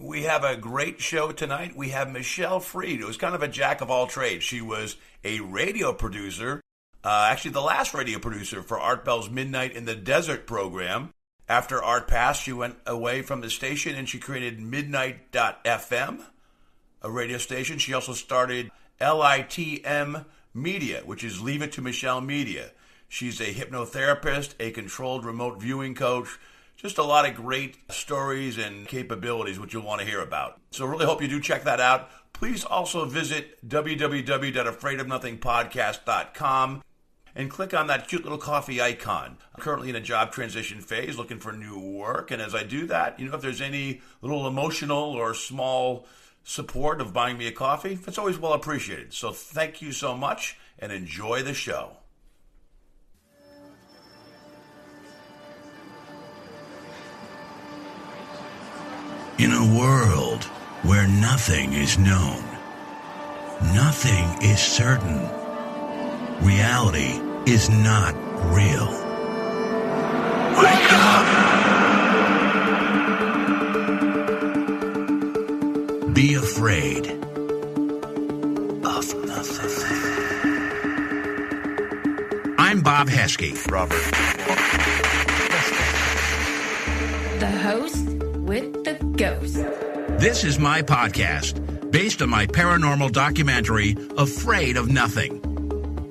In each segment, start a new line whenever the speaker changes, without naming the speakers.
We have a great show tonight. We have Michelle Freed, who's kind of a jack of all trades. She was a radio producer, actually the last radio producer for Art Bell's Midnight in the Desert program. After Art passed, she went away from the station and she created Midnight FM, a radio station. She also started LITM Media, which is Leave It to Michelle Media. She's a hypnotherapist, a controlled remote viewing coach. Just a lot of great stories and capabilities which you'll want to hear about. So really hope you do check that out. Please also visit www.afraidofnothingpodcast.com and click on that cute little coffee icon. I'm currently in a job transition phase looking for new work. And as I do that, if there's any little emotional or small support of buying me a coffee, that's always well appreciated. So thank you so much and enjoy the show.
In a world where nothing is known, nothing is certain, reality is not real. Wake up! Be afraid of nothing. I'm Bob Heske.
Robert.
The host with the ghost.
This is my podcast, based on my paranormal documentary, Afraid of Nothing.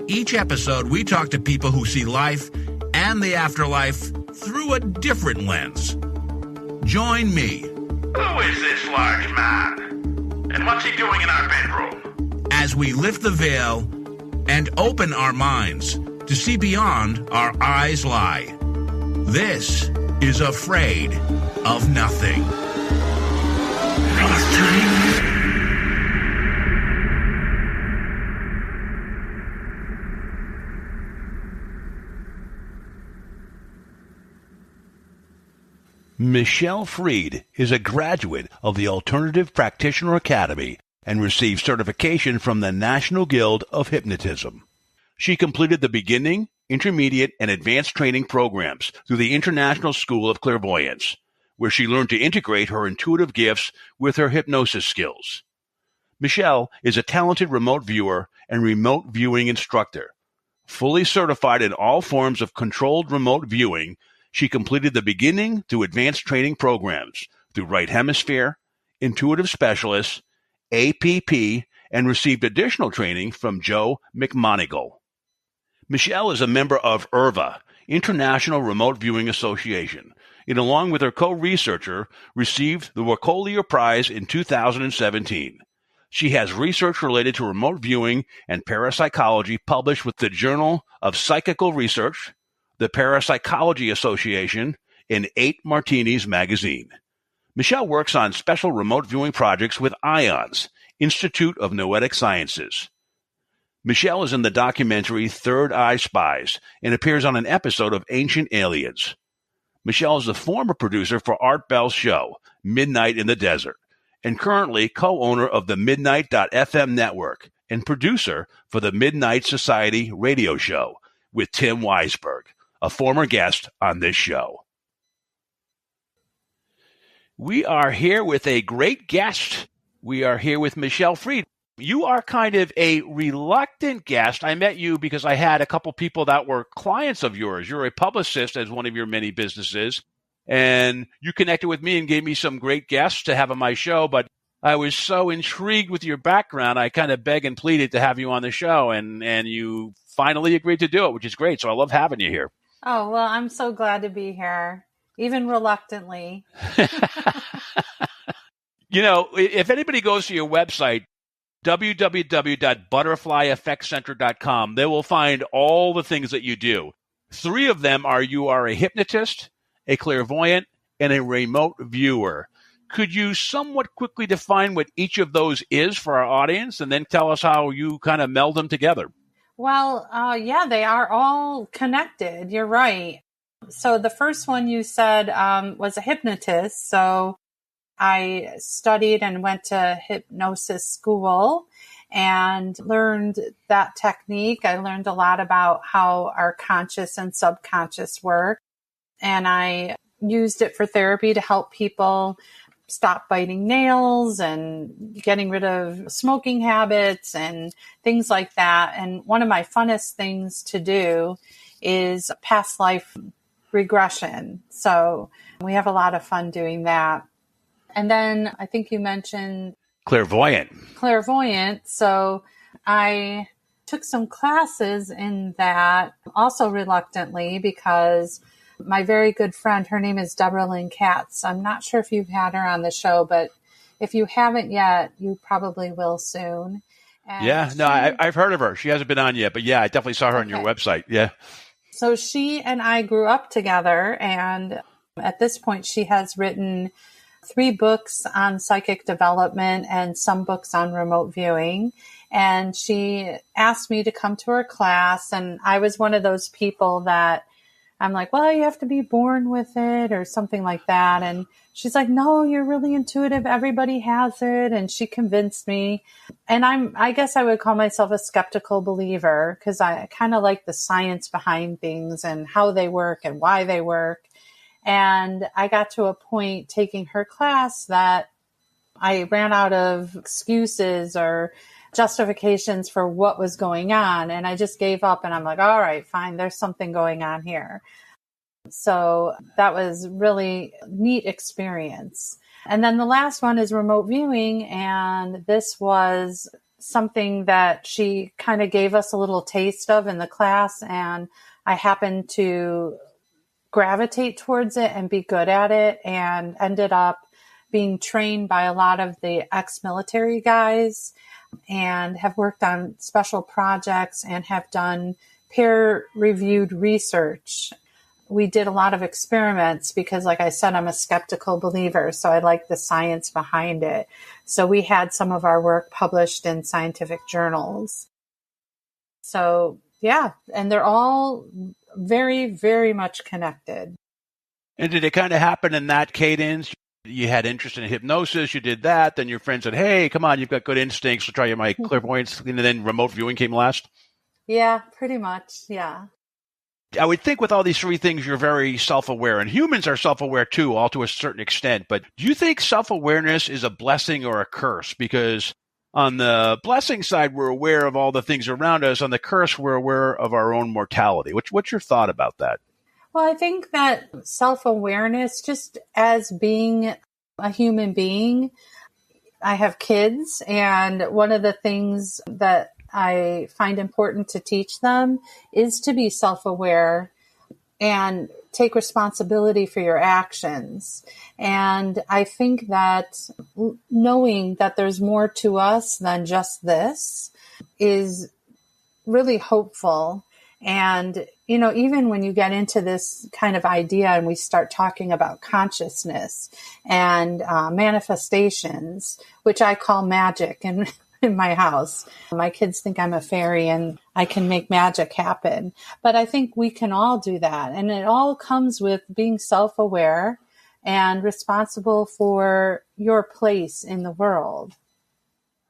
Each episode, we talk to people who see life and the afterlife through a different lens. Join me.
Who is this large man? And what's he doing in our bedroom?
As we lift the veil and open our minds to see beyond our eyes lie. This is Afraid of Nothing.
Michelle Freed is a graduate of the Alternative Practitioner Academy and received certification from the National Guild of Hypnotism. She completed the beginning, intermediate, and advanced training programs through the International School of Clairvoyance, where she learned to integrate her intuitive gifts with her hypnosis skills. Michelle is a talented remote viewer and remote viewing instructor. Fully certified in all forms of controlled remote viewing, she completed the beginning to advanced training programs through Right Hemisphere, Intuitive Specialist, APP, and received additional training from Joe McMonigal. Michelle is a member of IRVA, International Remote Viewing Association, and along with her co-researcher, received the Wacollier Prize in 2017. She has research related to remote viewing and parapsychology published with the Journal of Psychical Research, the Parapsychology Association, and 8 Martinis magazine. Michelle works on special remote viewing projects with IONS, Institute of Noetic Sciences. Michelle is in the documentary Third Eye Spies and appears on an episode of Ancient Aliens. Michelle is the former producer for Art Bell's show, Midnight in the Desert, and currently co-owner of the Midnight.FM network and producer for the Midnight Society radio show with Tim Weisberg, a former guest on this show. We are here with a great guest. We are here with Michelle Freed. You are kind of a reluctant guest. I met you because I had a couple people that were clients of yours. You're a publicist as one of your many businesses, and you connected with me and gave me some great guests to have on my show, but I was so intrigued with your background, I kind of begged and pleaded to have you on the show, and you finally agreed to do it, which is great. So I love having you here.
Oh, well, I'm so glad to be here, even reluctantly.
If anybody goes to your website, www.butterflyeffectcenter.com, they will find all the things that you do. 3 of them are you are a hypnotist, a clairvoyant, and a remote viewer. Could you somewhat quickly define what each of those is for our audience and then tell us how you kind of meld them together?
Well, yeah, they are all connected. You're right. So the first one you said was a hypnotist. So I studied and went to hypnosis school and learned that technique. I learned a lot about how our conscious and subconscious work. And I used it for therapy to help people stop biting nails and getting rid of smoking habits and things like that. And one of my funnest things to do is past life regression. So we have a lot of fun doing that. And then I think you mentioned clairvoyant. So I took some classes in that also reluctantly because my very good friend, her name is Deborah Lynn Katz. I'm not sure if you've had her on the show, but if you haven't yet, you probably will soon. And
I've heard of her. She hasn't been on yet, but yeah, I definitely saw her on your website. Yeah.
So she and I grew up together, and at this point, she has written 3 books on psychic development and some books on remote viewing. And she asked me to come to her class, and I was one of those people that I'm like, well, you have to be born with it or something like that. And she's like, no, you're really intuitive. Everybody has it. And she convinced me. And I guess I would call myself a skeptical believer because I kind of like the science behind things and how they work and why they work. And I got to a point taking her class that I ran out of excuses or justifications for what was going on. And I just gave up and I'm like, all right, fine. There's something going on here. So that was really neat experience. And then the last one is remote viewing. And this was something that she kind of gave us a little taste of in the class. And I happened to gravitate towards it and be good at it and ended up being trained by a lot of the ex-military guys and have worked on special projects and have done peer-reviewed research. We did a lot of experiments because, like I said, I'm a skeptical believer, so I like the science behind it. So we had some of our work published in scientific journals. So, yeah, and they're all very, very much connected.
And did it kind of happen in that cadence? You had interest in hypnosis, you did that, then your friend said, hey, come on, you've got good instincts, so try my clairvoyance, and then remote viewing came last?
Yeah, pretty much, yeah.
I would think with all these 3 things, you're very self-aware, and humans are self-aware too, all to a certain extent, but do you think self-awareness is a blessing or a curse? Because on the blessing side, we're aware of all the things around us. On the curse, we're aware of our own mortality. What's your thought about that?
Well, I think that self-awareness, just as being a human being, I have kids, and one of the things that I find important to teach them is to be self-aware and take responsibility for your actions. And I think that knowing that there's more to us than just this is really hopeful. And, you know, even when you get into this kind of idea and we start talking about consciousness and manifestations, which I call magic in my house, my kids think I'm a fairy and I can make magic happen. But I think we can all do that. And it all comes with being self-aware and responsible for your place in the world.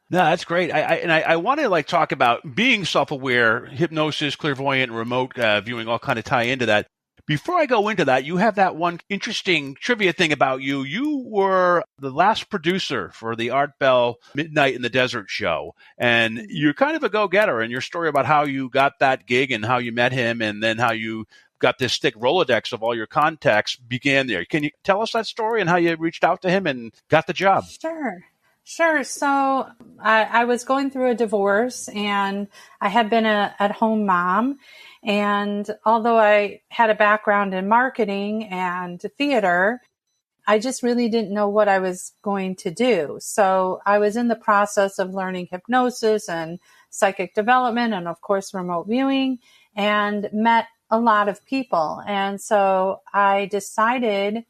No, that's great. I want to talk about being self-aware, hypnosis, clairvoyant, remote viewing, all kind of tie into that. Before I go into that, you have that one interesting trivia thing about you. You were the last producer for the Art Bell Midnight in the Desert show, and you're kind of a go-getter. And your story about how you got that gig and how you met him, and then how you got this thick Rolodex of all your contacts began there. Can you tell us that story and how you reached out to him and got the job?
Sure. So I was going through a divorce and I had been a at-home mom. And although I had a background in marketing and theater, I just really didn't know what I was going to do. So I was in the process of learning hypnosis and psychic development and, of course, remote viewing, and met a lot of people. And so I decided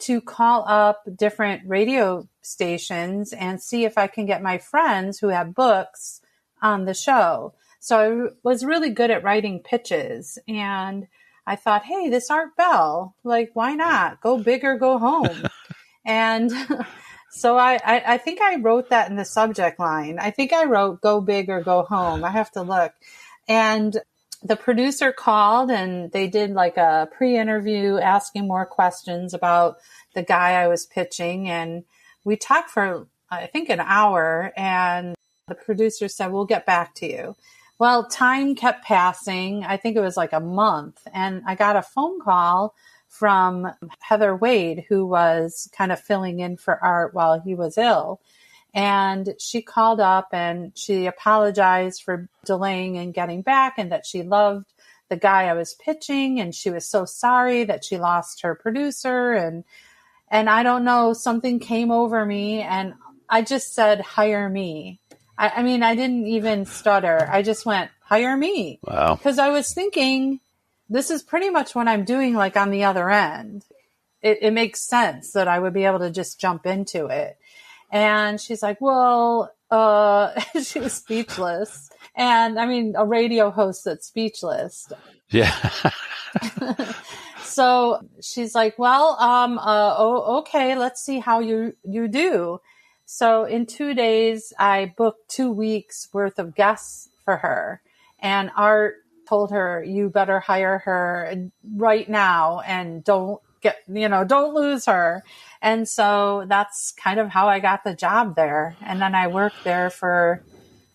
to call up different radio stations and see if I can get my friends who have books on the show. So I was really good at writing pitches, and I thought, hey, this Art Bell, why not? Go big or go home. And so I think I wrote that in the subject line. I think I wrote go big or go home. I have to look. And the producer called and they did a pre-interview asking more questions about the guy I was pitching. And we talked for, I think, an hour, and the producer said, we'll get back to you. Well, time kept passing. I think it was like a month. And I got a phone call from Heather Wade, who was kind of filling in for Art while he was ill. And she called up and she apologized for delaying and getting back, and that she loved the guy I was pitching. And she was so sorry that she lost her producer. And I don't know, something came over me and I just said, hire me. I mean, I didn't even stutter. I just went, hire me.
Wow.
Because I was thinking, this is pretty much what I'm doing, like on the other end. It makes sense that I would be able to just jump into it. And she's like, well, she was speechless. And I mean, a radio host that's speechless.
Yeah.
So she's like, well, okay, let's see how you do. So in 2 days, I booked 2 weeks worth of guests for her. And Art told her, you better hire her right now and don't lose her. And so that's kind of how I got the job there. And then I worked there for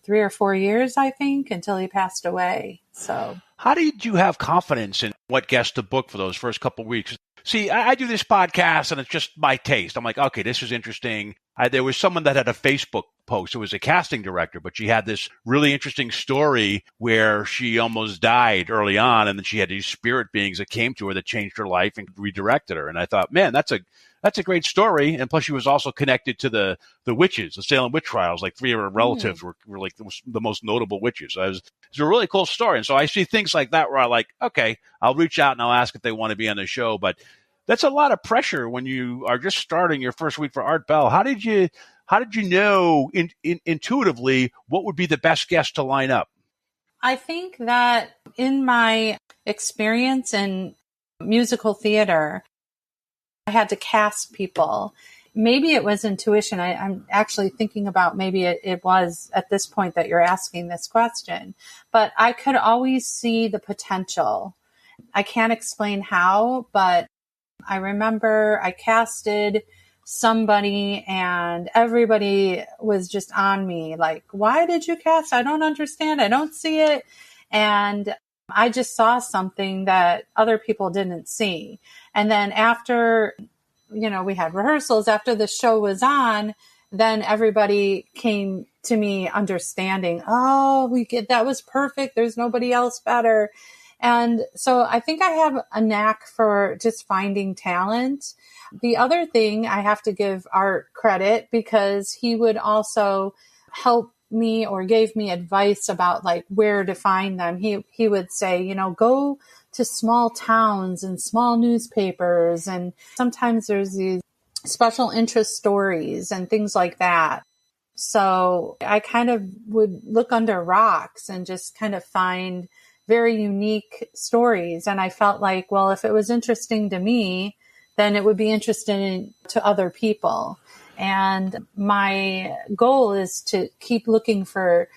3 or 4 years, I think, until he passed away. So
how did you have confidence in what guests to book for those first couple of weeks? See, I do this podcast and it's just my taste. I'm like, okay, this is interesting. There was someone that had a Facebook post. It was a casting director, but she had this really interesting story where she almost died early on. And then she had these spirit beings that came to her that changed her life and redirected her. And I thought, man, that's a great story. And plus she was also connected to the witches, the Salem witch trials. Like 3 of her relatives were like the most notable witches. So it's a really cool story. And so I see things like that where I like, okay, I'll reach out and I'll ask if they want to be on the show. But that's a lot of pressure when you are just starting your first week for Art Bell. How did you know intuitively what would be the best guest to line up?
I think that in my experience in musical theater, I had to cast people. Maybe it was intuition. I'm actually thinking about maybe it was at this point that you're asking this question, but I could always see the potential. I can't explain how, but I remember I casted somebody and everybody was just on me like, why did you cast? I don't understand. I don't see it. And I just saw something that other people didn't see. And then after, we had rehearsals, after the show was on, then everybody came to me understanding, that was perfect. There's nobody else better. And so I think I have a knack for just finding talent. The other thing, I have to give Art credit because he would also help me or gave me advice about like where to find them. He would say, go to small towns and small newspapers. And sometimes there's these special interest stories and things like that. So I kind of would look under rocks and just kind of find very unique stories. And I felt like, well, if it was interesting to me, then it would be interesting to other people. And my goal is to keep looking for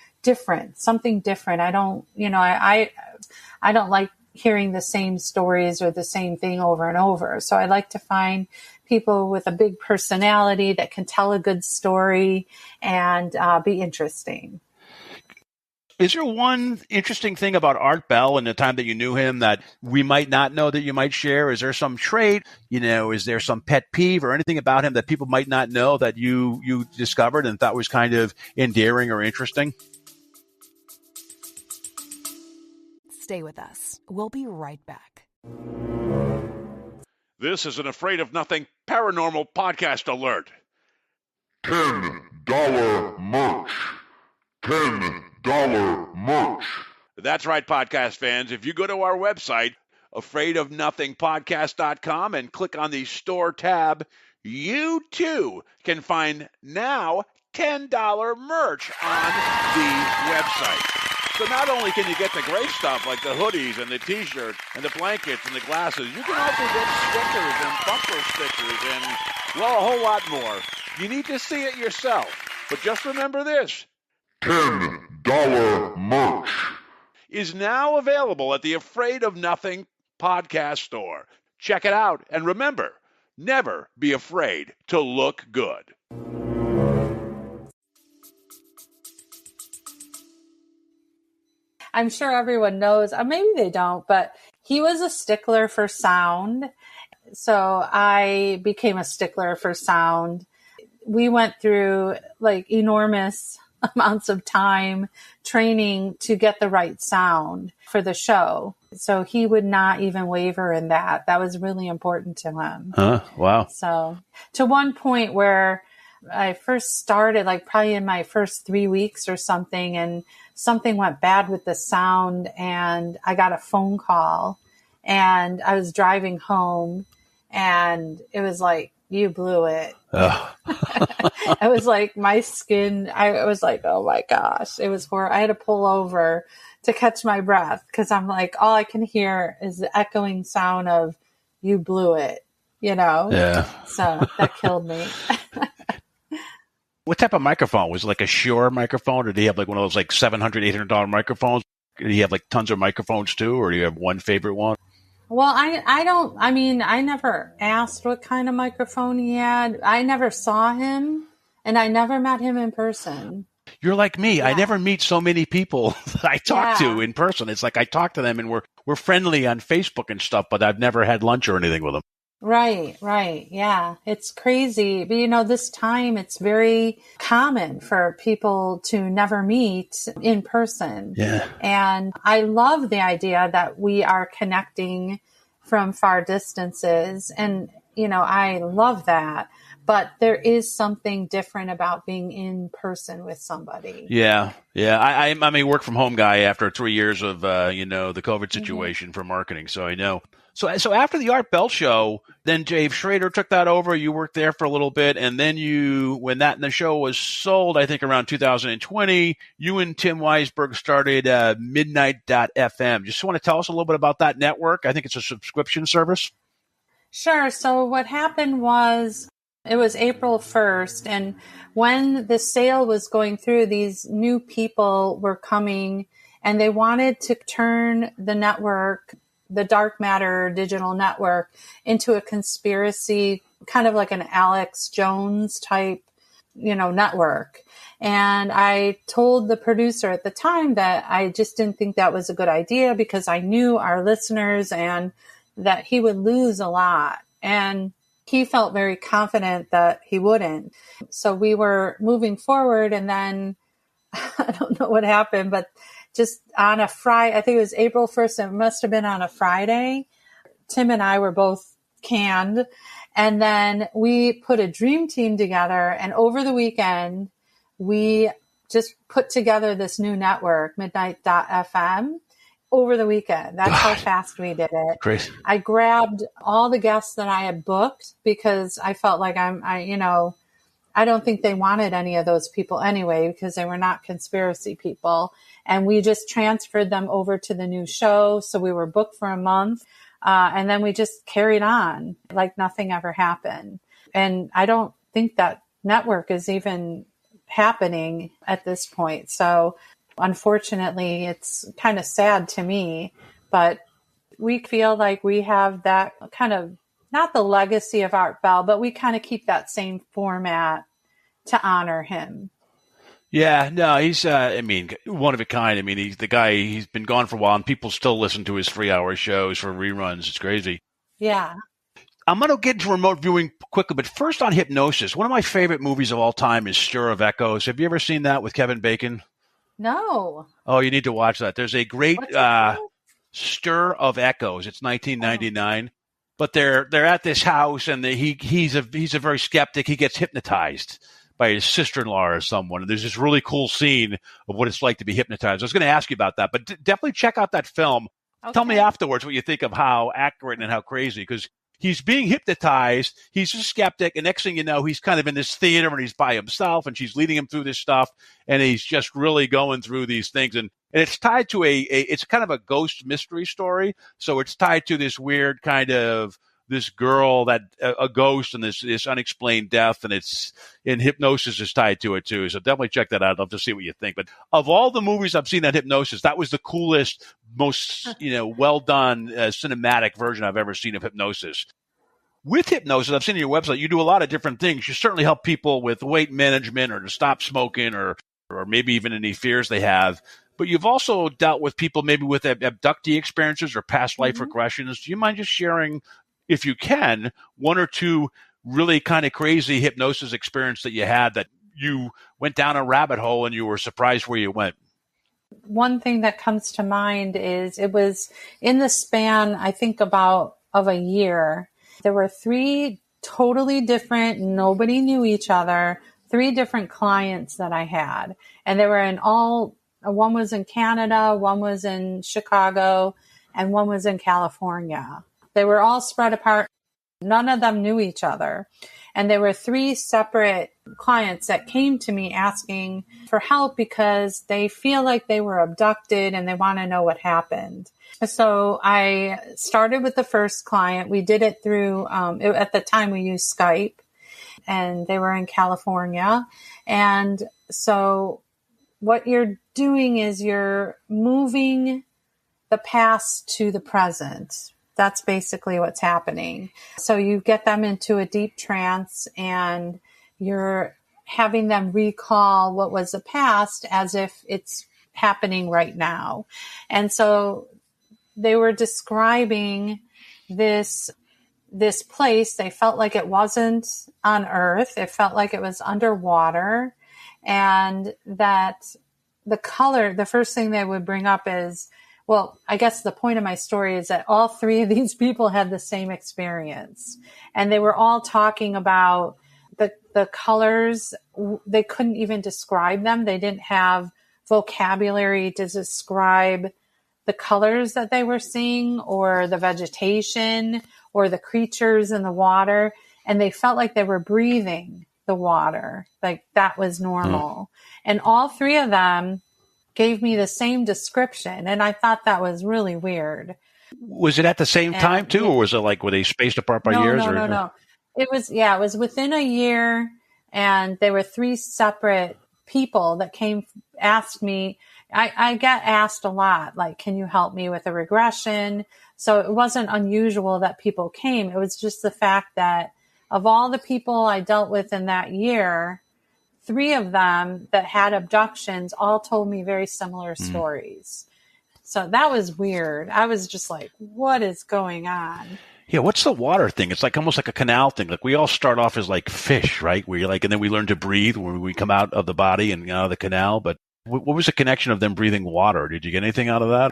something different. I don't, I don't like hearing the same stories or the same thing over and over. So I like to find people with a big personality that can tell a good story and be interesting.
Is there one interesting thing about Art Bell and the time that you knew him that we might not know that you might share? Is there some trait, is there some pet peeve or anything about him that people might not know that you discovered and thought was kind of endearing or interesting?
Stay with us. We'll be right back.
This is an Afraid of Nothing paranormal podcast alert.
$10 merch. $10 merch.
That's right, podcast fans. If you go to our website, afraidofnothingpodcast.com, and click on the store tab, you too can find now $10 merch on the website. So not only can you get the great stuff like the hoodies and the t-shirts and the blankets and the glasses, you can also get stickers and bumper stickers and, well, a whole lot more. You need to see it yourself. But just remember this.
$10 merch
is now available at the Afraid of Nothing podcast store. Check it out. And remember,
Never be afraid to look good.
I'm sure everyone knows, maybe they don't, but he was a stickler for sound. So I became a stickler for sound. We went through like enormous amounts of time training to get the right sound for the show. So he would not even waver in that. That was really important to him.
Wow.
So to one point where I first started, like probably in my first 3 weeks or something, and something went bad with the sound, and I got a phone call, and I was driving home, and it was like, you blew it. It was like my skin, I was like, oh my gosh, it was horrible. I had to pull over to catch my breath because I'm like, all I can hear is the echoing sound of you blew it, you know?
Yeah.
So that killed me.
What type of microphone? Was it like a Shure microphone, or do you have like one of those like $700, $800 microphones? Do you have like tons of microphones too, or do you have one favorite one?
Well, I never asked what kind of microphone he had. I never saw him, and I never met him in person.
You're like me.
Yeah.
I never meet so many people that I talk to in person. It's like I talk to them and we're friendly on Facebook and stuff, but I've never had lunch or anything with them.
Right. Yeah. It's crazy. But this time it's very common for people to never meet in person.
Yeah.
And I love the idea that we are connecting from far distances. And, I love that. But there is something different about being in person with somebody.
Yeah. I'm a work from home guy after 3 years of, the COVID situation for marketing. So I know. So after the Art Bell show, then Dave Schrader took that over. You worked there for a little bit. And then when the show was sold, I think around 2020, you and Tim Weisberg started Midnight FM. Just want to tell us a little bit about that network. I think it's a subscription service.
Sure. So what happened was it was April 1st. And when the sale was going through, these new people were coming and they wanted to turn the network, the Dark Matter digital network, into a conspiracy, kind of like an Alex Jones type, network. And I told the producer at the time that I just didn't think that was a good idea because I knew our listeners and that he would lose a lot. And he felt very confident that he wouldn't. So we were moving forward, and then I don't know what happened, but just on a Friday, I think it was April 1st, it must have been on a Friday, Tim and I were both canned. And then we put a dream team together. And over the weekend, we just put together this new network, Midnight.FM, over the weekend. That's how fast we did it.
Crazy.
I grabbed all the guests that I had booked because I felt like I don't think they wanted any of those people anyway, because they were not conspiracy people. And we just transferred them over to the new show. So we were booked for a month. And then we just carried on like nothing ever happened. And I don't think that network is even happening at this point. So unfortunately, it's kind of sad to me, but we feel like we have that kind of, not the legacy of Art Bell, but we kind of keep that same format to honor him.
Yeah, no, he's, one of a kind. He's the guy, he's been gone for a while and people still listen to his 3-hour shows for reruns. It's crazy.
Yeah.
I'm going to get into remote viewing quickly, but first on Hypnosis. One of my favorite movies of all time is Stir of Echoes. Have you ever seen that with Kevin Bacon?
No.
Oh, you need to watch that. There's a great Stir of Echoes. It's 1999. But they're at this house, and he's a very skeptic. He gets hypnotized by his sister-in-law or someone. And there's this really cool scene of what it's like to be hypnotized. I was going to ask you about that, but definitely check out that film. Okay. Tell me afterwards what you think of how accurate and how crazy, because he's being hypnotized. He's a skeptic. And next thing you know, he's kind of in this theater and he's by himself and she's leading him through this stuff. And he's just really going through these things. And it's tied to it's kind of a ghost mystery story. So it's tied to this weird kind of this girl that a ghost and this unexplained death, and it's in Hypnosis is tied to it too. So definitely check that out. I'd love to see what you think. But of all the movies I've seen on Hypnosis, that was the coolest, most well done cinematic version I've ever seen of Hypnosis. With hypnosis, I've seen on your website, you do a lot of different things. You certainly help people with weight management or to stop smoking or maybe even any fears they have. But you've also dealt with people maybe with abductee experiences or past life regressions. Do you mind just sharing, if you can, one or two really kind of crazy hypnosis experience that you had that you went down a rabbit hole and you were surprised where you went?
One thing that comes to mind is it was in the span, I think of a year. There were 3 totally different, nobody knew each other, 3 different clients that I had. And they were one was in Canada, one was in Chicago, and one was in California. They were all spread apart. None of them knew each other. And there were 3 separate clients that came to me asking for help because they feel like they were abducted and they want to know what happened. So I started with the first client. We did it through, at the time we used Skype, and they were in California. And so what you're doing is you're moving the past to the present. That's basically what's happening. So you get them into a deep trance and you're having them recall what was the past as if it's happening right now. And so they were describing this place. They felt like it wasn't on Earth. It felt like it was underwater. And that the first thing they would bring up is, well, I guess the point of my story is that all 3 of these people had the same experience. And they were all talking about the colors. They couldn't even describe them. They didn't have vocabulary to describe the colors that they were seeing or the vegetation or the creatures in the water. And they felt like they were breathing the water, like that was normal. And all 3 of them gave me the same description. And I thought that was really weird.
Was it at the same time too? Or was it like, were they spaced apart by years?
No. It was within a year, and there were 3 separate people that asked me. I get asked a lot, like, can you help me with a regression? So it wasn't unusual that people came. It was just the fact that of all the people I dealt with in that year, 3 of them that had abductions all told me very similar stories. So that was weird. I was just like, what is going on?
Yeah, what's the water thing? It's like almost like a canal thing. Like we all start off as like fish, right? Where you're like, and then we learn to breathe when we come out of the body and out of the canal. But what was the connection of them breathing water? Did you get anything out of that?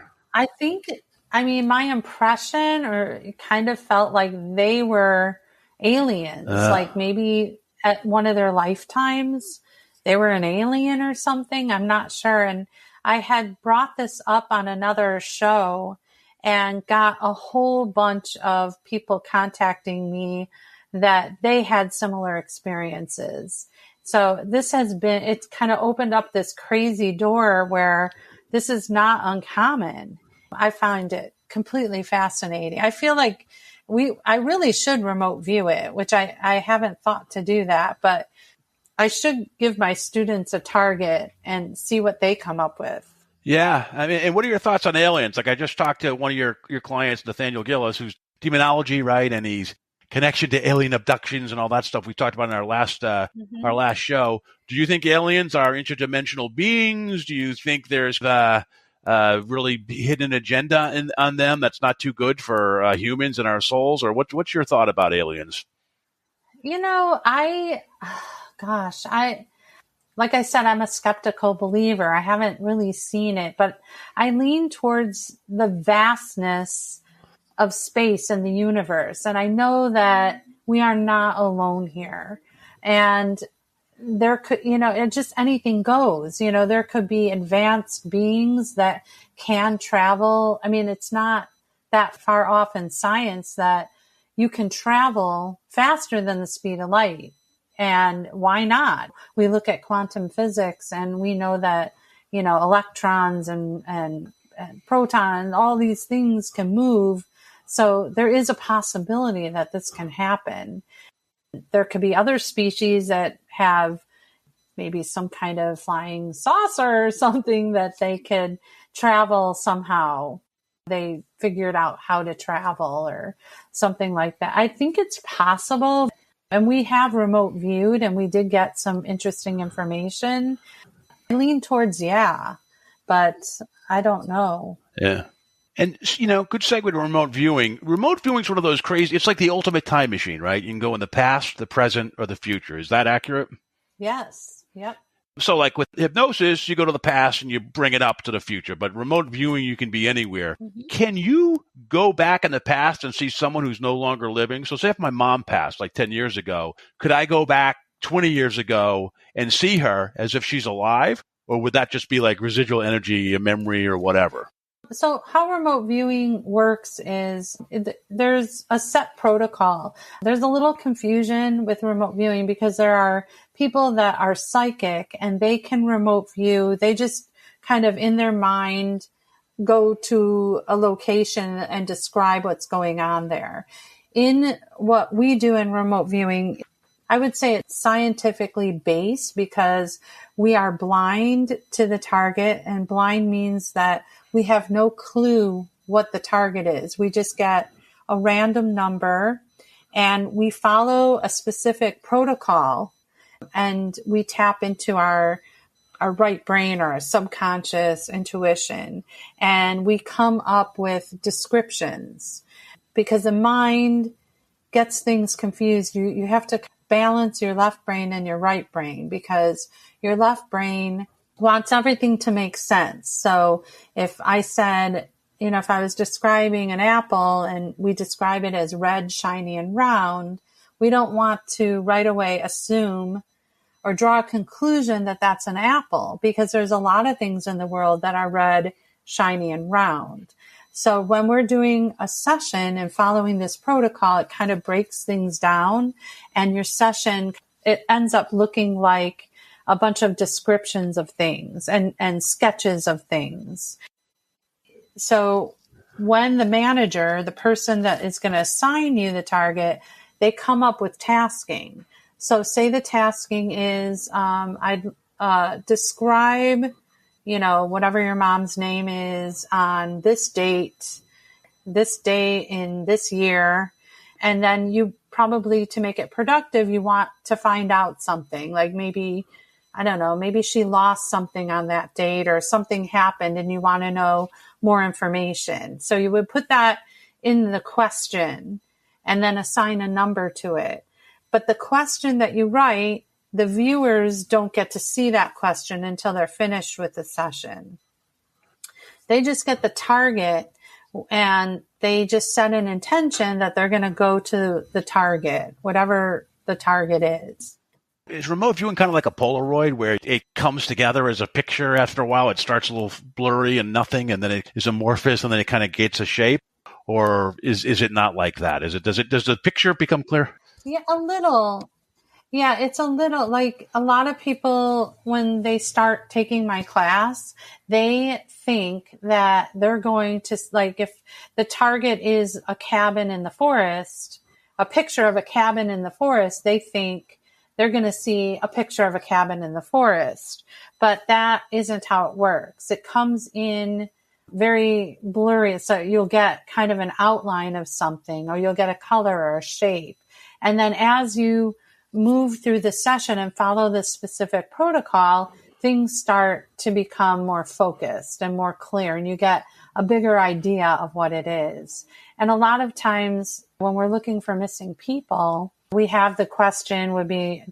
My impression, or it kind of felt like they were aliens, like maybe at one of their lifetimes, they were an alien or something. I'm not sure. And I had brought this up on another show and got a whole bunch of people contacting me that they had similar experiences. So it's kind of opened up this crazy door where this is not uncommon. I find it completely fascinating. I feel like I really should remote view it, which I haven't thought to do that, but I should give my students a target and see what they come up with.
Yeah. I mean, and what are your thoughts on aliens? Like I just talked to one of your clients, Nathaniel Gillis, who's demonology, right? And he's connection to alien abductions and all that stuff we talked about in our last show. Do you think aliens are interdimensional beings? Do you think there's the really hidden agenda on them that's not too good for humans and our souls? Or what's your thought about aliens?
Like I said, I'm a skeptical believer. I haven't really seen it, but I lean towards the vastness of space and the universe. And I know that we are not alone here. And there could, it just anything goes. There could be advanced beings that can travel. I mean, it's not that far off in science that you can travel faster than the speed of light. And why not? We look at quantum physics and we know that, electrons and protons, all these things can move. So there is a possibility that this can happen. There could be other species that have maybe some kind of flying saucer or something that they could travel somehow. they figured out how to travel or something like that. I think it's possible. And we have remote viewed and we did get some interesting information. I lean towards, but I don't know.
Yeah. And, good segue to remote viewing. Remote viewing is one of those crazy, it's like the ultimate time machine, right? You can go in the past, the present, or the future. Is that accurate?
Yes. Yep.
So like with hypnosis, you go to the past and you bring it up to the future, but remote viewing, you can be anywhere. Mm-hmm. Can you go back in the past and see someone who's no longer living? So say if my mom passed like 10 years ago, could I go back 20 years ago and see her as if she's alive? Or would that just be like residual energy, a memory or whatever?
So how remote viewing works is there's a set protocol. There's a little confusion with remote viewing because there are people that are psychic and they can remote view. They just kind of in their mind go to a location and describe what's going on there. In what we do in remote viewing, I would say it's scientifically based because we are blind to the target, and blind means that we have no clue what the target is. We just get a random number and we follow a specific protocol and we tap into our right brain or our subconscious intuition, and we come up with descriptions because the mind gets things confused. You have to balance your left brain and your right brain because your left brain wants everything to make sense. So if I said, if I was describing an apple and we describe it as red, shiny, and round, we don't want to right away assume or draw a conclusion that that's an apple because there's a lot of things in the world that are red, shiny, and round. So when we're doing a session and following this protocol, it kind of breaks things down, and your session, it ends up looking like a bunch of descriptions of things and sketches of things. So when the manager, the person that is going to assign you the target, they come up with tasking. So say the tasking is, I'd describe, whatever your mom's name is on this date, this day in this year. And then you probably, to make it productive, you want to find out something like maybe, I don't know, maybe she lost something on that date or something happened and you want to know more information. So you would put that in the question and then assign a number to it. But the question that you write, the viewers don't get to see that question until they're finished with the session. They just get the target and they just set an intention that they're going to go to the target, whatever the target is.
Is remote viewing kind of like a Polaroid where it comes together as a picture after a while? It starts a little blurry and nothing, and then it is amorphous, and then it kind of gets a shape? Or is it not like that? Does the picture become clear?
Yeah, a little. Yeah, it's a little like a lot of people, when they start taking my class, they think that they're going to, like, if the target is a cabin in the forest, a picture of a cabin in the forest, they think they're going to see a picture of a cabin in the forest. But that isn't how it works. It comes in very blurry. So you'll get kind of an outline of something, or you'll get a color or a shape. And then as you move through the session and follow this specific protocol, things start to become more focused and more clear, and you get a bigger idea of what it is. And a lot of times when we're looking for missing people, we have the question would be,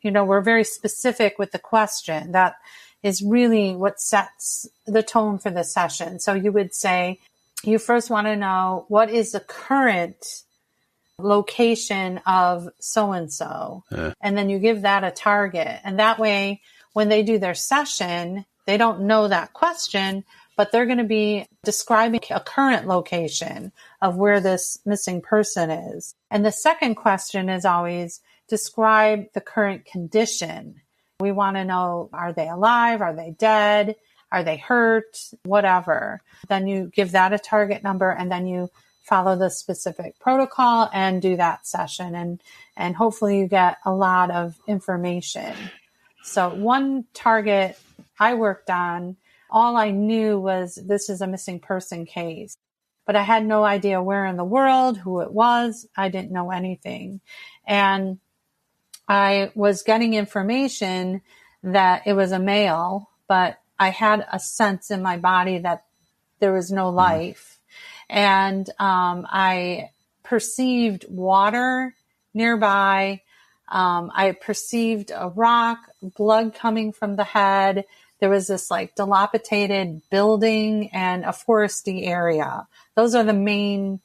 we're very specific with the question. That is really what sets the tone for the session. So you would say, you first want to know what is the current location of so-and-so. And then you give that a target. And that way, when they do their session, they don't know that question, but they're going to be describing a current location of where this missing person is. And the second question is always describe the current condition. We want to know, are they alive? Are they dead? Are they hurt? Whatever. Then you give that a target number, and then you follow the specific protocol and do that session. And hopefully you get a lot of information. So one target I worked on, all I knew was this is a missing person case. but I had no idea where in the world, who it was. I didn't know anything. And I was getting information that it was a male, but I had a sense in my body that there was no life. And I perceived water nearby. I perceived a rock, blood coming from the head. There was this like dilapidated building and a foresty area. Those are the main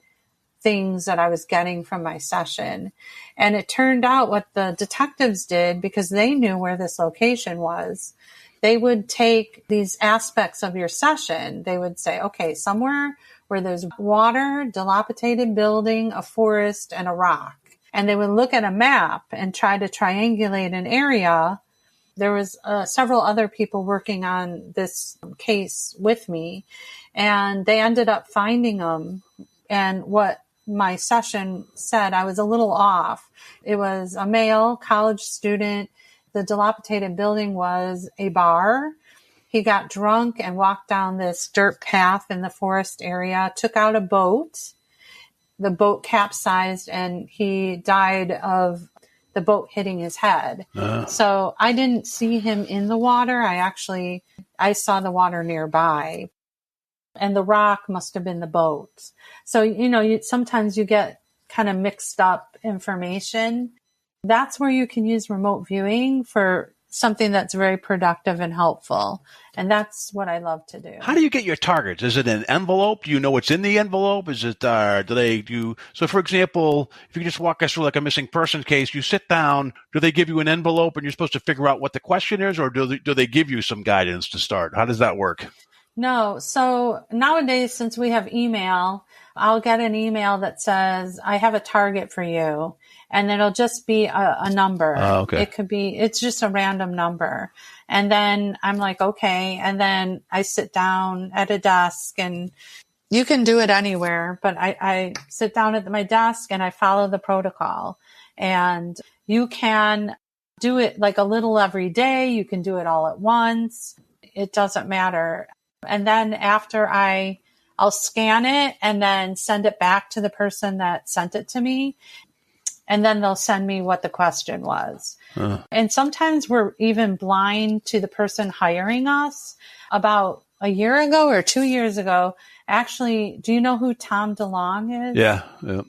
things that I was getting from my session. And it turned out what the detectives did, because they knew where this location was, they would take these aspects of your session. They would say, okay, somewhere where there's water, dilapidated building, a forest, and a rock. And they would look at a map and try to triangulate an area. There was several other people working on this case with me, and they ended up finding them. And what my session said, I was a little off. It was a male college student. The dilapidated building was a bar. He got drunk and walked down this dirt path in the forest area, took out a boat. The boat capsized and he died of the boat hitting his head. So I didn't see him in the water. I saw the water nearby, and the rock must have been the boat. So, sometimes you get kind of mixed up information. That's where you can use remote viewing for something that's very productive and helpful. And that's what I love to do.
How do you get your targets? Is it an envelope? Do you know what's in the envelope? Is it, so for example, if you just walk us through like a missing person case, you sit down, do they give you an envelope and you're supposed to figure out what the question is, or do they give you some guidance to start? How does that work?
No. So nowadays, since we have email, I'll get an email that says, I have a target for you. And it'll just be a number.
Okay.
It's just a random number. And then I'm like, okay. And then I sit down at a desk, and you can do it anywhere, but I sit down at my desk and I follow the protocol. And you can do it like a little every day. You can do it all at once. It doesn't matter. And then after I'll scan it and then send it back to the person that sent it to me. And then they'll send me what the question was. And sometimes we're even blind to the person hiring us. About a year ago or 2 years ago, actually, do you know who Tom DeLong is?
Yeah.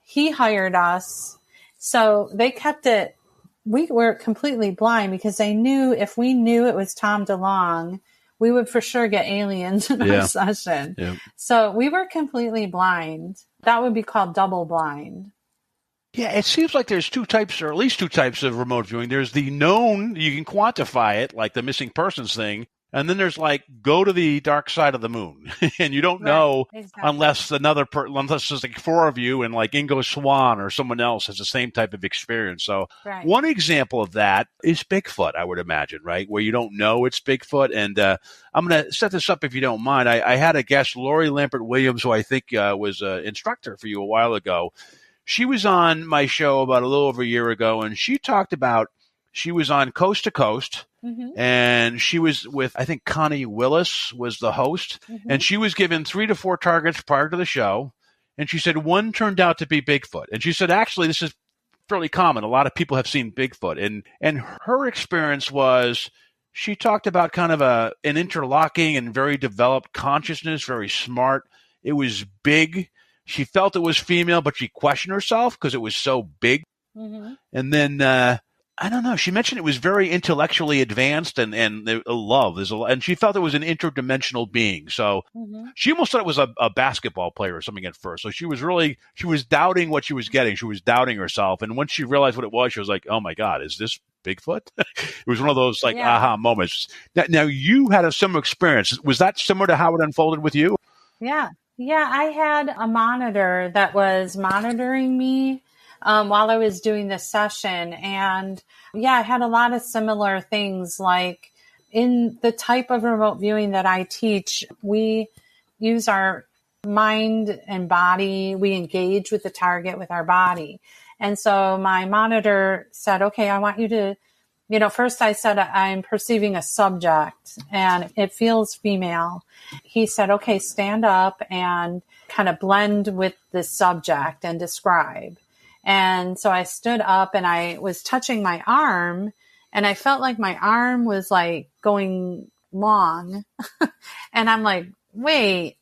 He hired us. So they kept it. We were completely blind because they knew if we knew it was Tom DeLong, we would for sure get aliens in our session. Yeah. So we were completely blind. That would be called double blind.
Yeah, it seems like there's two types, or at least two types of remote viewing. There's the known, you can quantify it, like the missing persons thing. And then there's like, go to the dark side of the moon. And you don't know unless unless there's like four of you and like Ingo Swann or someone else has the same type of experience. So one example of that is Bigfoot, I would imagine, right? Where you don't know it's Bigfoot. And I'm going to set this up if you don't mind. I had a guest, Lori Lampert Williams, who I think was an instructor for you a while ago. She was on my show about a little over a year ago, and she talked about she was on Coast to Coast, and she was with, I think, Connie Willis was the host, and she was given 3 to 4 targets prior to the show, and she said one turned out to be Bigfoot. And she said, actually, this is fairly common. A lot of people have seen Bigfoot. And her experience was she talked about kind of an interlocking and very developed consciousness, very smart. It was big. She felt it was female, but she questioned herself because it was so big. And then, I don't know, she mentioned it was very intellectually advanced and love. And she felt it was an interdimensional being. So she almost thought it was a basketball player or something at first. So she was doubting what she was getting. She was doubting herself. And once she realized what it was, she was like, oh my God, is this Bigfoot? It was one of those aha moments. Now you had a similar experience. Was that similar to how it unfolded with you?
Yeah, I had a monitor that was monitoring me while I was doing this session. And I had a lot of similar things. Like in the type of remote viewing that I teach, we use our mind and body. We engage with the target with our body. And so my monitor said, okay, I want you to first I said, I'm perceiving a subject and it feels female. He said, okay, stand up and kind of blend with the subject and describe. And so I stood up and I was touching my arm and I felt like my arm was like going long. And I'm like, wait,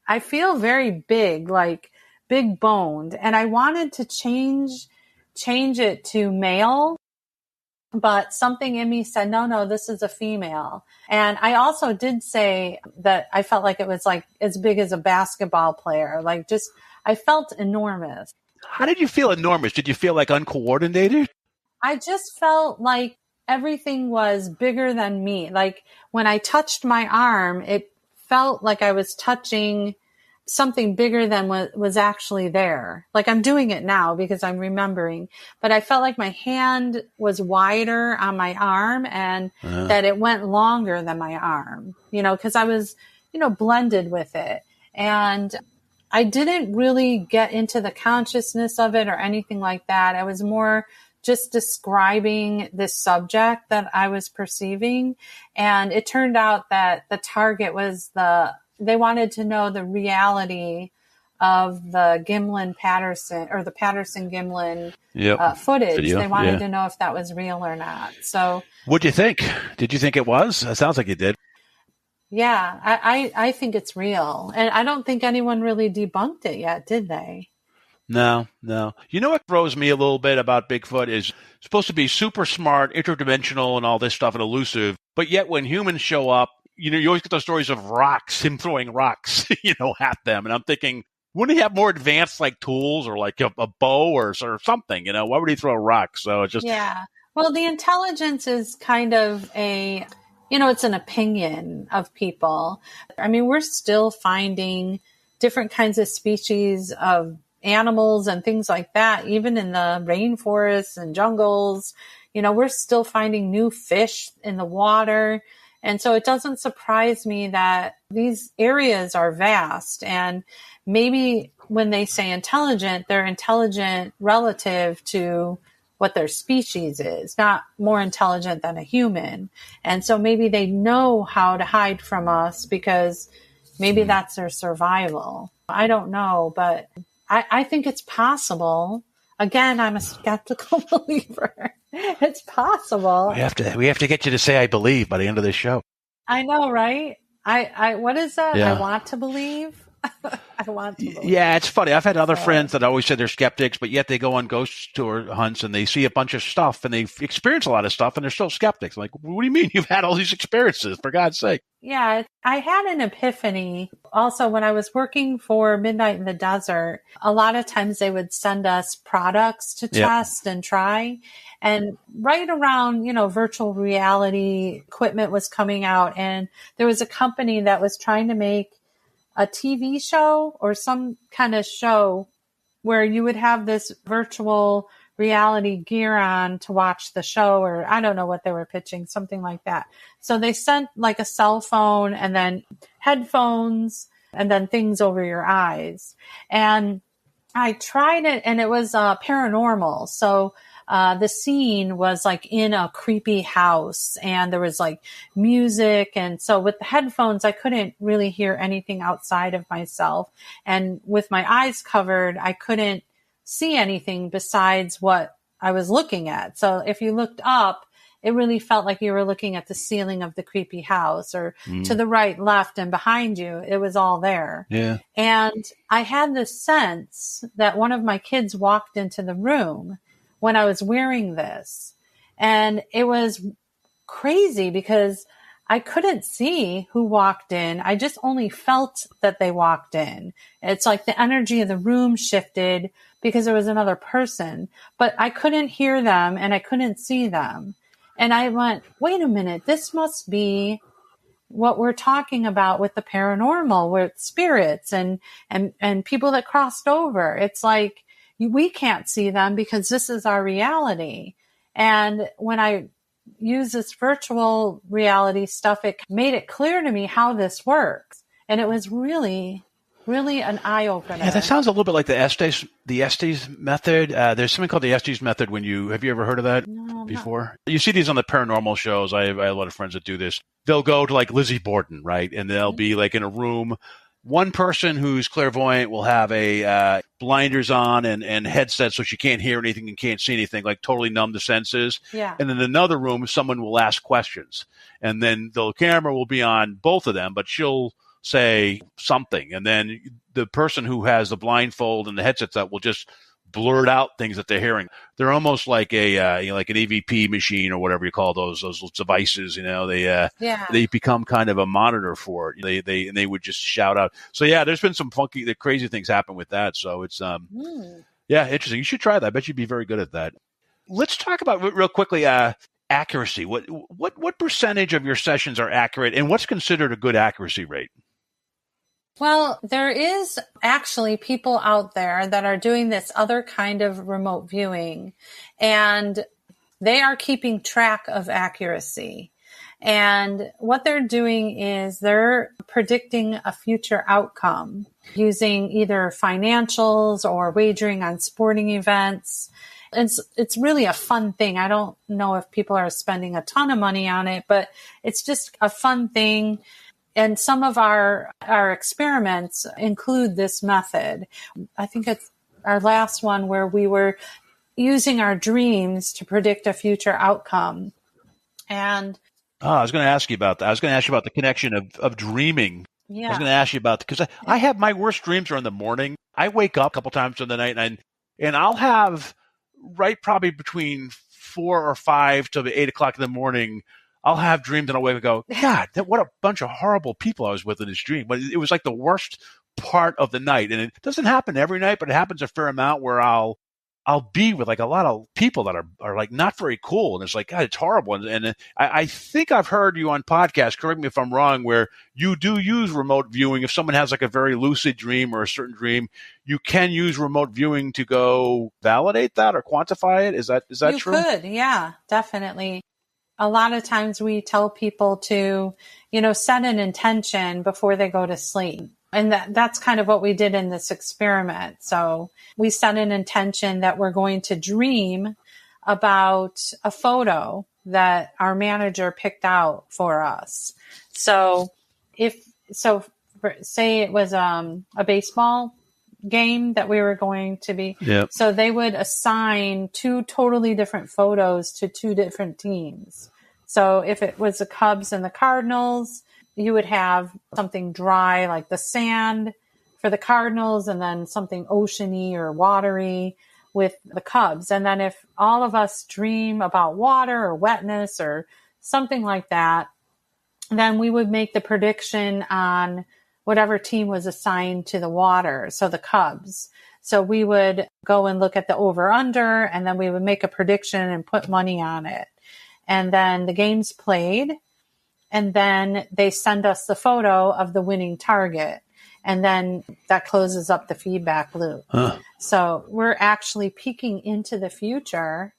I feel very big, like big boned. And I wanted to change it to male, but something in me said, no, this is a female. And I also did say that I felt like it was like as big as a basketball player, like just, I felt enormous.
How did you feel enormous? Did you feel like uncoordinated?
I just felt like everything was bigger than me. Like when I touched my arm, it felt like I was touching something bigger than what was actually there. Like I'm doing it now because I'm remembering, but I felt like my hand was wider on my arm and that it went longer than my arm, because I was, blended with it. And I didn't really get into the consciousness of it or anything like that. I was more just describing this subject that I was perceiving. And it turned out that the target was they wanted to know the reality of the Gimlin-Patterson or the Patterson-Gimlin footage.
Video,
they wanted to know if that was real or not. So
what'd you think? Did you think it was? It sounds like you did.
Yeah, I think it's real. And I don't think anyone really debunked it yet, did they?
No. You know what throws me a little bit about Bigfoot is supposed to be super smart, interdimensional, and all this stuff and elusive. But yet when humans show up, you always get those stories of rocks, him throwing rocks, at them. And I'm thinking, wouldn't he have more advanced like tools or like a bow or something? Why would he throw rocks? So it's just
Well, the intelligence is kind of it's an opinion of people. I mean, we're still finding different kinds of species of animals and things like that, even in the rainforests and jungles. We're still finding new fish in the water. And so it doesn't surprise me that these areas are vast. And maybe when they say intelligent, they're intelligent relative to what their species is, not more intelligent than a human. And so maybe they know how to hide from us because maybe that's their survival. I don't know, but I think it's possible. Again, I'm a skeptical believer. It's possible.
We have to get you to say I believe by the end of this show.
I know, right? I what is that?
Yeah.
I want to believe. I want to believe.
Yeah, it's funny. I've had other friends that always said they're skeptics, but yet they go on ghost tour hunts and they see a bunch of stuff and they experience a lot of stuff and they're still skeptics. Like, what do you mean you've had all these experiences, for God's sake?
Yeah, I had an epiphany. Also, when I was working for Midnight in the Desert, a lot of times they would send us products to test and try. And right around, virtual reality equipment was coming out. And there was a company that was trying to make a TV show or some kind of show where you would have this virtual reality gear on to watch the show, or I don't know what they were pitching, something like that. So they sent like a cell phone and then headphones and then things over your eyes. And I tried it and it was paranormal. So the scene was like in a creepy house and there was like music. And so with the headphones, I couldn't really hear anything outside of myself. And with my eyes covered, I couldn't see anything besides what I was looking at. So if you looked up, it really felt like you were looking at the ceiling of the creepy house, or to the right, left, and behind you. It was all there.
Yeah.
And I had this sense that one of my kids walked into the room when I was wearing this. And it was crazy because I couldn't see who walked in. I just only felt that they walked in. It's like the energy of the room shifted because there was another person, but I couldn't hear them and I couldn't see them. And I went, wait a minute, this must be what we're talking about with the paranormal, with spirits and people that crossed over. It's like, we can't see them because this is our reality. And when I use this virtual reality stuff, it made it clear to me how this works. And it was really really an eye-opener.
Yeah, that sounds a little bit like the Estes method. There's something called the Estes method. Have you ever heard of that before? You see these on the paranormal shows. I have a lot of friends that do this. They'll go to like Lizzie Borden, right? And they'll be like in a room. One person who's clairvoyant will have a blinders on and headset so she can't hear anything and can't see anything, like totally numb the senses.
Yeah.
And in another room, someone will ask questions. And then the camera will be on both of them, but she'll say something. And then the person who has the blindfold and the headsets up will just blurt out things that they're hearing. They're almost like like an EVP machine or whatever you call those devices. They become kind of a monitor for it. They would just shout out. So yeah, there's been some crazy things happen with that. So it's interesting. You should try that. I bet you'd be very good at that. Let's talk about real quickly accuracy. What percentage of your sessions are accurate, and what's considered a good accuracy rate?
Well, there is actually people out there that are doing this other kind of remote viewing, and they are keeping track of accuracy. And what they're doing is they're predicting a future outcome using either financials or wagering on sporting events. It's really a fun thing. I don't know if people are spending a ton of money on it, but it's just a fun thing. And some of our experiments include this method. I think it's our last one where we were using our dreams to predict a future outcome. And
I was going to ask you about that. I was going to ask you about the connection of dreaming. Yeah. I was going to ask you about, because I have my worst dreams are in the morning. I wake up a couple times in the night and I'll have probably between 4 or 5 to 8 o'clock in the morning. I'll have dreams and I'll wake up and go, God, what a bunch of horrible people I was with in this dream. But it was like the worst part of the night. And it doesn't happen every night, but it happens a fair amount where I'll be with like a lot of people that are like not very cool. And it's like, God, it's horrible. And I think I've heard you on podcasts, correct me if I'm wrong, where you do use remote viewing. If someone has like a very lucid dream or a certain dream, you can use remote viewing to go validate that or quantify it. Is that true?
You could. Yeah, definitely. A lot of times we tell people to, set an intention before they go to sleep. And that's kind of what we did in this experiment. So we set an intention that we're going to dream about a photo that our manager picked out for us. So say it was a baseball game that we were going to be.
Yep.
So they would assign 2 totally different photos to 2 different teams. So if it was the Cubs and the Cardinals, you would have something dry like the sand for the Cardinals and then something oceany or watery with the Cubs. And then if all of us dream about water or wetness or something like that, then we would make the prediction on whatever team was assigned to the water, so the Cubs. So we would go and look at the over-under, and then we would make a prediction and put money on it. And then the game's played, and then they send us the photo of the winning target. And then that closes up the feedback loop. Huh. So we're actually peeking into the future.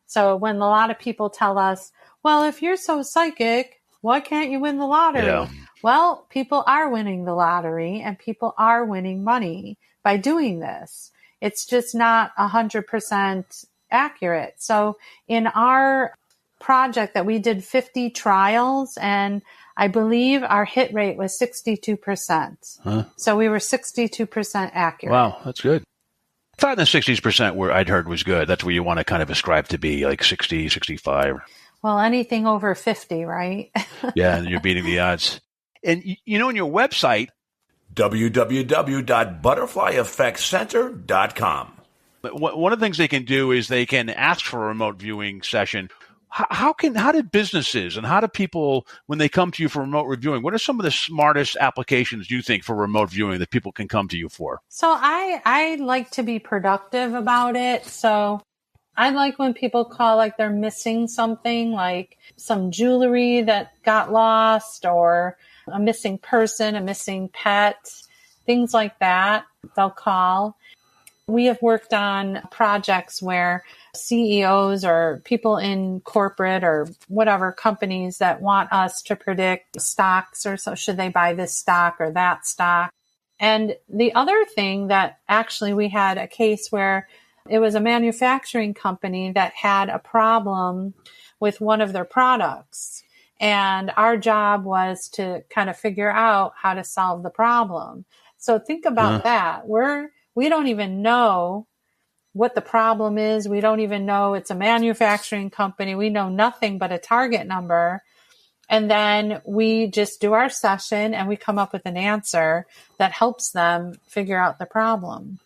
So when a lot of people tell us, well, if you're so psychic, why can't you win the lottery?
Yeah.
Well, people are winning the lottery and people are winning money by doing this. It's just not 100% accurate. So in our project that we did 50 trials, and I believe our hit rate was 62%.
Huh.
So we were 62% accurate.
Wow, that's good. I thought the 60% where I'd heard was good. That's where you want to kind of ascribe to be, like 60, 65.
Well, anything over 50, right?
Yeah, and you're beating the odds. And on your website,
www.butterflyeffectcenter.com.
One of the things they can do is they can ask for a remote viewing session. How do businesses and how do people, when they come to you for remote reviewing, what are some of the smartest applications you think for remote viewing that people can come to you for?
So I like to be productive about it. So I like when people call like they're missing something, like some jewelry that got lost or a missing person, a missing pet, things like that. They'll call. We have worked on projects where CEOs or people in corporate or whatever companies that want us to predict stocks or so should they buy this stock or that stock. And the other thing that actually we had a case where it was a manufacturing company that had a problem with one of their products. And our job was to kind of figure out how to solve the problem. So think about that. We don't even know what the problem is. We don't even know it's a manufacturing company. We know nothing but a target number. And then we just do our session and we come up with an answer that helps them figure out the problem.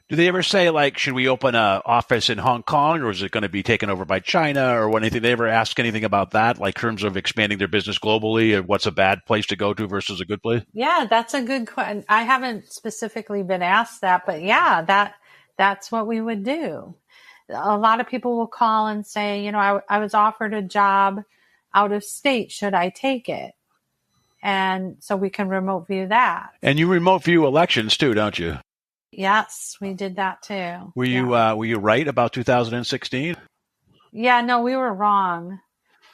Do they ever say, like, should we open an office in Hong Kong, or is it going to be taken over by China, or anything? They ever ask anything about that, like in terms of expanding their business globally, or what's a bad place to go to versus a good place?
Yeah, that's a good question. I haven't specifically been asked that, but yeah, that's what we would do. A lot of people will call and say, you know, I was offered a job out of state. Should I take it? And so we can remote view that.
And you remote view elections too, don't you?
Yes, we did that too.
Were you right about 2016?
Yeah, no, we were wrong.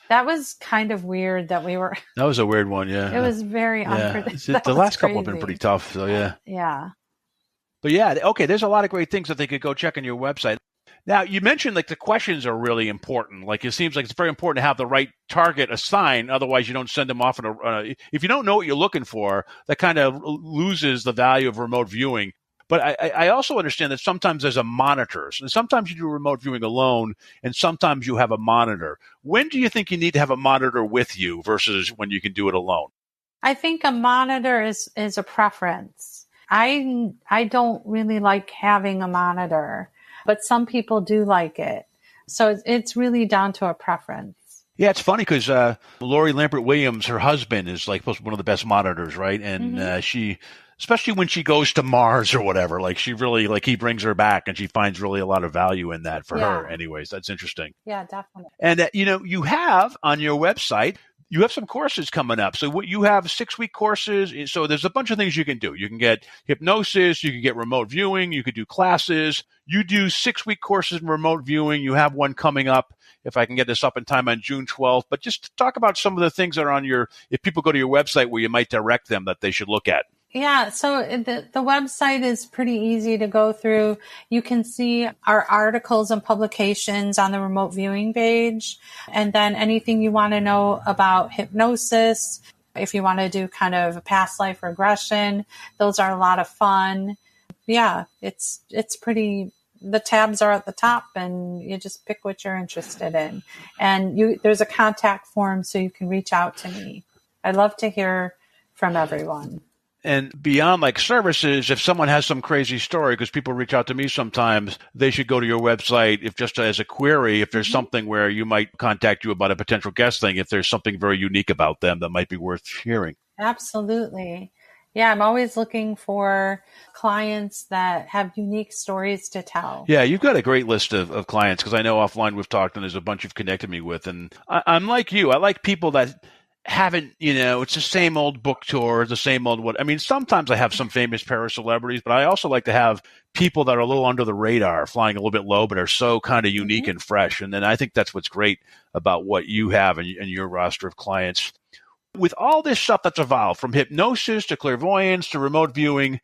That was kind of weird that we were.
That was a weird one, yeah.
It was very unpredictable.
The last couple have been pretty tough, so yeah.
Yeah.
But yeah, okay, there's a lot of great things that they could go check on your website. Now, you mentioned like the questions are really important. Like it seems like it's very important to have the right target assigned. Otherwise, you don't send them off if you don't know what you're looking for, that kind of loses the value of remote viewing. But I also understand that sometimes there's a monitor. And sometimes you do remote viewing alone, and sometimes you have a monitor. When do you think you need to have a monitor with you versus when you can do it alone?
I think a monitor is a preference. I don't really like having a monitor, but some people do like it. So it's really down to a preference.
Yeah, it's funny because Lori Lambert-Williams, her husband, is like one of the best monitors, right? And she, especially when she goes to Mars or whatever, like she really, like he brings her back and she finds really a lot of value in that for her. Anyways, that's interesting.
Yeah, definitely.
And, you have on your website, you have some courses coming up. So you have 6-week courses. So there's a bunch of things you can do. You can get hypnosis. You can get remote viewing. You could do classes. You do 6-week courses in remote viewing. You have one coming up, if I can get this up in time, on June 12th. But just talk about some of the things that are on if people go to your website where you might direct them that they should look at.
Yeah, so the website is pretty easy to go through. You can see our articles and publications on the remote viewing page. And then anything you want to know about hypnosis, if you want to do kind of a past life regression, those are a lot of fun. Yeah, it's pretty, the tabs are at the top and you just pick what you're interested in. And there's a contact form so you can reach out to me. I'd love to hear from everyone.
And beyond like services, if someone has some crazy story, because people reach out to me sometimes, they should go to your website if just as a query, if there's something where you might contact you about a potential guest thing, if there's something very unique about them that might be worth hearing.
Absolutely. Yeah, I'm always looking for clients that have unique stories to tell.
Yeah, you've got a great list of clients, because I know offline we've talked and there's a bunch you've connected me with. And I'm like you. I like people that haven't, it's the same old book tour, the same old sometimes I have some famous para-celebrities, but I also like to have people that are a little under the radar, flying a little bit low, but are so kind of unique and fresh. And then I think that's what's great about what you have and your roster of clients. With all this stuff that's evolved, from hypnosis to clairvoyance to remote viewing,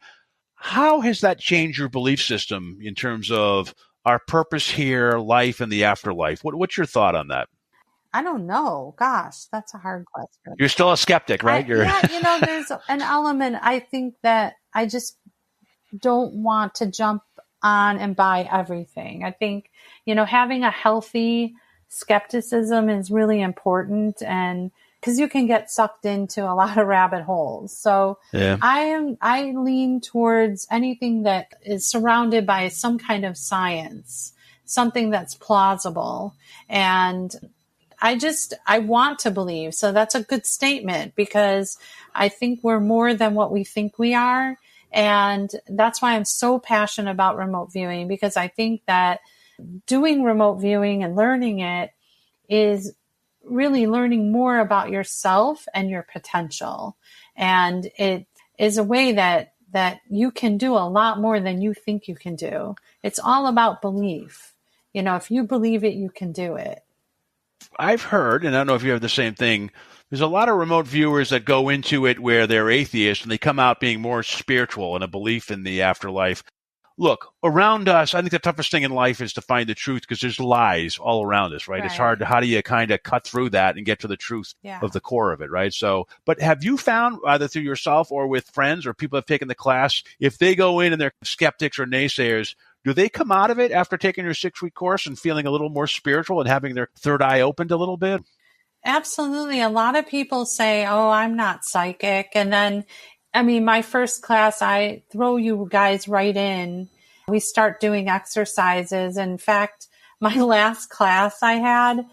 how has that changed your belief system in terms of our purpose here, life, and the afterlife? What's your thought on that?
I don't know. Gosh, that's a hard question.
You're still a skeptic, right?
Yeah, there's an element. I think that I just don't want to jump on and buy everything. I think, having a healthy skepticism is really important, and because you can get sucked into a lot of rabbit holes. So I lean towards anything that is surrounded by some kind of science, something that's plausible. And I want to believe. So that's a good statement, because I think we're more than what we think we are. And that's why I'm so passionate about remote viewing, because I think that doing remote viewing and learning it is really learning more about yourself and your potential. And it is a way that you can do a lot more than you think you can do. It's all about belief. If you believe it, you can do it.
I've heard, and I don't know if you have the same thing, there's a lot of remote viewers that go into it where they're atheists and they come out being more spiritual and a belief in the afterlife. Look, around us, I think the toughest thing in life is to find the truth because there's lies all around us, right? It's hard. How do you kind of cut through that and get to the truth of the core of it, right? So, but have you found, either through yourself or with friends or people who have taken the class, if they go in and they're skeptics or naysayers, do they come out of it after taking your 6-week course and feeling a little more spiritual and having their third eye opened a little bit?
Absolutely. A lot of people say, oh, I'm not psychic. And then, I mean, my first class, I throw you guys right in. We start doing exercises. In fact, my last class I had,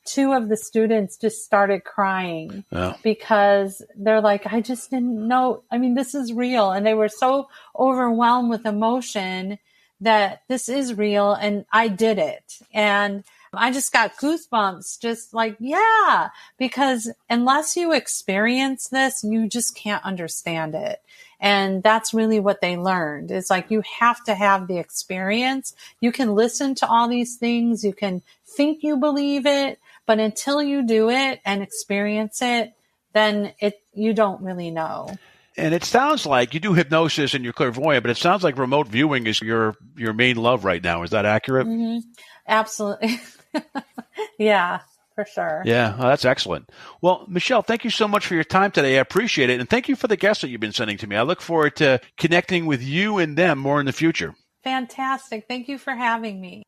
2 of the students just started crying because they're like, I just didn't know. I mean, this is real. And they were so overwhelmed with emotion that this is real and I did it. And I just got goosebumps, just like, yeah, because unless you experience this, you just can't understand it. And that's really what they learned. It's like, you have to have the experience. You can listen to all these things. You can think you believe it, but until you do it and experience it, then you don't really know.
And it sounds like you do hypnosis and you're clairvoyant, but it sounds like remote viewing is your main love right now. Is that accurate?
Mm-hmm. Absolutely. Yeah, for sure.
Yeah, well, that's excellent. Well, Michelle, thank you so much for your time today. I appreciate it. And thank you for the guests that you've been sending to me. I look forward to connecting with you and them more in the future.
Fantastic. Thank you for having me.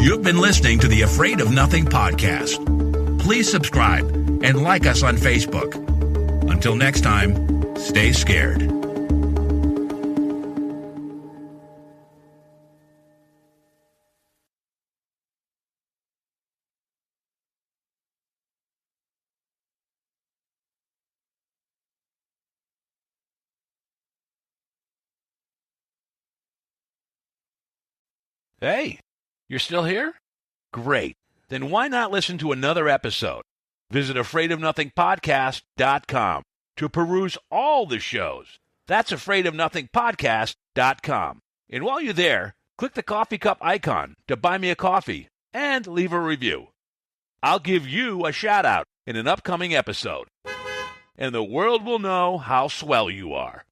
You've been listening to the Afraid of Nothing podcast. Please subscribe and like us on Facebook. Until next time, stay scared. Hey, you're still here? Great. Then why not listen to another episode? Visit afraidofnothingpodcast.com to peruse all the shows. That's afraidofnothingpodcast.com. And while you're there, click the coffee cup icon to buy me a coffee and leave a review. I'll give you a shout out in an upcoming episode. And the world will know how swell you are.